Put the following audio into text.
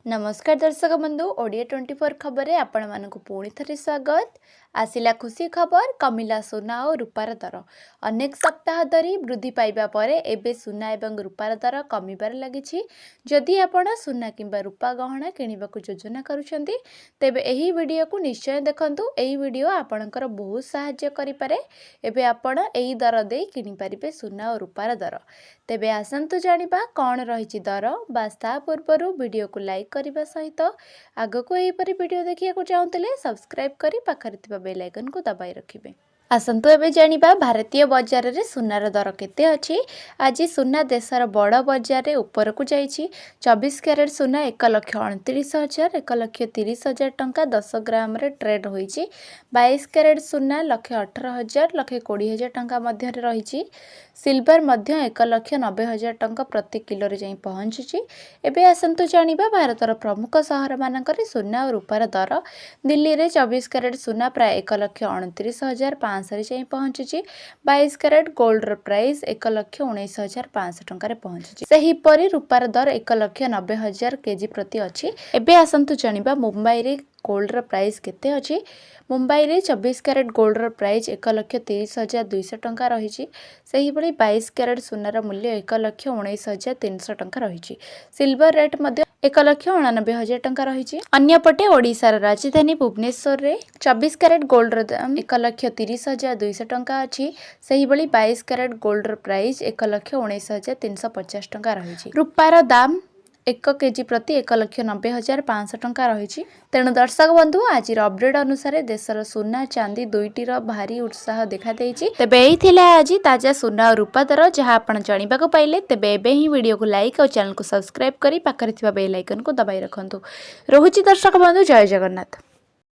नमस्कार दर्शक बंधु ओडिया 24 खबर में आपण मानक पुणी थे स्वागत। आसिला खुशी खबर कमिला सुना और रूपार दर अनेक सप्ताह धरी वृद्धि पाइबा परे एबे सुना एवं रूपार दर कमिबार लगी। जदि आपण सुना किंबा रूपा गहना किणवाक योजना करुछंती तेबे एही वीडियो को निश्चय देखंतु। एही वीडियो आपणकर बहुत सहाय्य करि पारे। एबे आपण एही दर दे किनि परिबे सुना और रूपार दर। तेबे आसंतु जानिबा कोन रहिछि दर बास्ता पूर्वरु वीडियो को लाइक करने सहित आग को यहीपरि वीडियो देखिए चाहूले सब्सक्राइब करी पाखरे थिबा बेल आइकन को दबाई रखिबे। आसंतु एबे जानिबा भारतीय बजार रे सुनार दर केते अछि। आज सुना देशर बड़ बजार रे ऊपर को जाइछि। 24 कैरेट सुना 1,29,000 1,30,000 टंका 10 ग्राम रे ट्रेड होइछि। 22 कैरेट सुना 1,18,000 1,20,000 टंका मध्य रे रहिछि। सिल्वर मध्य 1,90,000 टंका प्रति किलो रे जाई पहुंचिछि। एबे आसंतु जानिबा भारतर प्रमुख सहर मानकरे सुना और रूपार दर। दिल्ली रे 24 कैरेट सुना प्राय 1,29,500 जाई पहुंची। 22 कैरेट गोल्ड रो प्राइस 1,19,500 टंका पहुंची। सही परी रूपार दर 1,90,000 केजी प्रति अछि। एबे आसंतु जानिबा मुंबई रे गोल्ड रो प्राइस केते अछि। मुंबई रे 24 कैरेट गोल्ड रो प्राइस 1,30,200 टंका रहिछि। सही भली 22 कैरेट सुनार मूल्य 1,19,300 टंका रहिछि। सिल्वर रेट मध्य 1,89,000 टंका रहिछि। अन्यपटे ओडिशार राजधानी भुवनेश्वर रे 24 कैरेट गोल्ड रो दाम 1,30,200 टंका अछि। सही भली 22 कैरेट गोल्ड रो प्राइस 1,19,350 टंका रहिछि। रूपार दाम 1 केजी प्रति 1,90,500 टंका रहिछि। तेणु दर्शक बंधु आज अपडेट अनुसार देशर सुना चांदी दुईटीर भारी उत्साह देखा देइछि। तेबे एही थिला आज ताजा सुना और रूपा दर जहां आपण जानिबाको पाइले। तेबे एबे ही वीडियो को लाइक और चैनल को सब्सक्राइब करी पाखरे थिबा बेल आइकन को दबाई रखंतु। रहुछि दर्शक बंधु, जय जगन्नाथ।